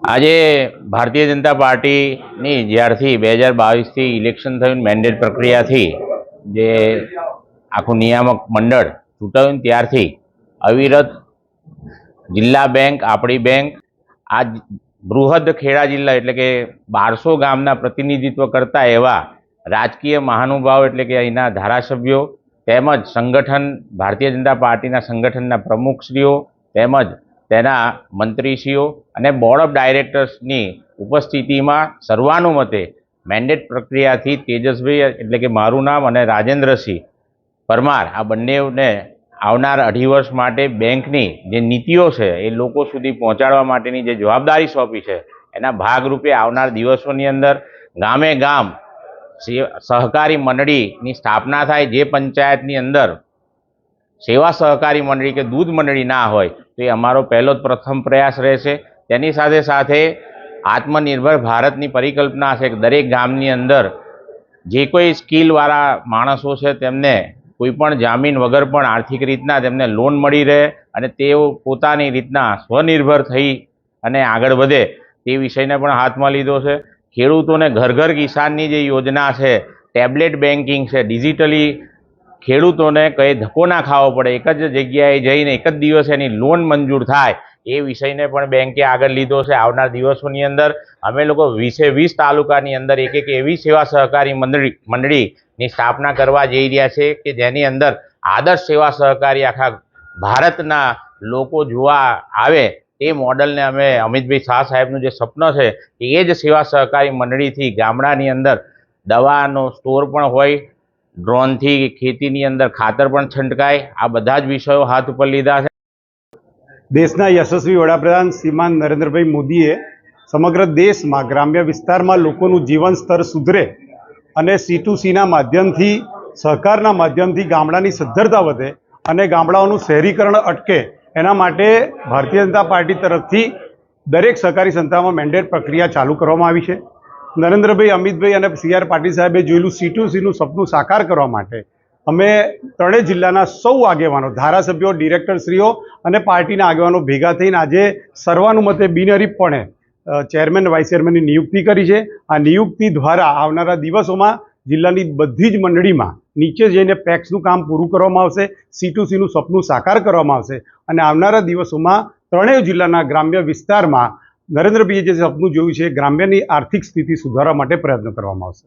આજે ભારતીય જનતા પાર્ટીની જ્યારથી 2022થી ઇલેક્શન થયું, મેન્ડેટ પ્રક્રિયાથી જે આખું નિયામક મંડળ ચૂંટાયું ત્યારથી અવિરત જિલ્લા બેંક, આપણી બેંક, આ બૃહદ ખેડા જિલ્લા એટલે કે 1200 ગામના પ્રતિનિધિત્વ કરતા એવા રાજકીય મહાનુભાવ એટલે કે અહીંના ધારાસભ્યો તેમજ સંગઠન ભારતીય જનતા પાર્ટીના સંગઠનના પ્રમુખશ્રીઓ તેમજ તેના મંત્રીશ્રીઓ અને બોર્ડ ઓફ ડાયરેક્ટર્સની ઉપસ્થિતિમાં સર્વાનુમતે મેન્ડેટ પ્રક્રિયાથી તેજસભાઈ એટલે કે મારું નામ અને રાજેન્દ્રસિંહ પરમાર આ બંનેને આવનાર 2.5 વર્ષ માટે બેંકની જે નીતિઓ છે એ લોકો સુધી પહોંચાડવા માટેની જે જવાબદારી સોંપી છે એના ભાગરૂપે આવનાર દિવસોની અંદર ગામે ગામ સહકારી મંડળીની સ્થાપના થાય। જે પંચાયતની અંદર સેવા સહકારી મંડળી કે દૂધ મંડળી ના હોય તો એ અમારો પહેલો જ પ્રથમ પ્રયાસ રહેશે। તેની સાથે સાથે આત્મનિર્ભર ભારતની પરિકલ્પના છે કે દરેક ગામની અંદર જે કોઈ સ્કિલવાળા માણસો છે તેમને કોઈ પણ જામીન વગર પણ આર્થિક રીતના તેમને લોન મળી રહે અને તેઓ પોતાની રીતના સ્વનિર્ભર થઈ અને આગળ વધે તે વિષયને પણ હાથમાં લીધો છે। ખેડૂતોને ઘર ઘર કિસાનની જે યોજના છે, ટેબ્લેટ બેન્કિંગ છે, ડિજિટલી ખેડૂતોને કંઈ ધક્કો ના ખાવો પડે, એક જ જગ્યાએ જઈને એક જ દિવસે એની લોન મંજૂર થાય એ વિષયને પણ બેંકે આગળ લીધો છે। આવનાર દિવસોની અંદર અમે લોકો 20 તાલુકાની અંદર એક એવી સેવા સહકારી મંડળીની સ્થાપના કરવા જઈ રહ્યા છે કે જેની અંદર આદર્શ સેવા સહકારી આખા ભારતના લોકો જોવા આવે તે મોડલને અમે અમિતભાઈ શાહ સાહેબનું જે સપનું છે એ જ સેવા સહકારી મંડળીથી ગામડાની અંદર દવાનો સ્ટોર પણ હોય, ડ્રોનથી ખેતીની અંદર ખાતર પણ છંટકાય, આ બધા જ વિષયો હાથ ઉપર લીધા છે। દેશના યશસ્વી વડાપ્રધાન શ્રીમાન નરેન્દ્રભાઈ મોદીએ સમગ્ર દેશમાં ગ્રામ્ય વિસ્તારમાં લોકોનું જીવન સ્તર સુધરે અને C2Cના માધ્યમથી, સહકારના માધ્યમથી ગામડાની સદ્ધરતા વધે અને ગામડાઓનું શહેરીકરણ અટકે એના માટે ભારતીય જનતા પાર્ટી તરફથી દરેક સહકારી સંસ્થામાં મેન્ડેટ પ્રક્રિયા ચાલુ કરવામાં આવી છે। નરેન્દ્રભાઈ, અમિતભાઈ અને CR પાટીલ સાહેબે જોયેલું C2Cનું સપનું સાકાર કરવા માટે અમે ત્રણેય જિલ્લાના સૌ આગેવાનો, ધારાસભ્યો, ડિરેક્ટરશ્રીઓ અને પાર્ટીના આગેવાનો ભેગા થઈને આજે સર્વાનુમતે બિનહરીફપણે ચેરમેન, વાઇસ ચેરમેનની નિયુક્તિ કરી છે। આ નિયુક્તિ દ્વારા આવનારા દિવસોમાં જિલ્લાની બધી જ મંડળીમાં નીચે જઈને પેક્સનું કામ પૂરું કરવામાં આવશે, C2Cનું સપનું સાકાર કરવામાં આવશે અને આવનારા દિવસોમાં ત્રણેય જિલ્લાના ગ્રામ્ય વિસ્તારમાં નરેન્દ્રભાઈએ જે સપનું જોયું છે ગ્રામ્યની આર્થિક સ્થિતિ સુધારવા માટે પ્રયત્ન કરવામાં આવશે।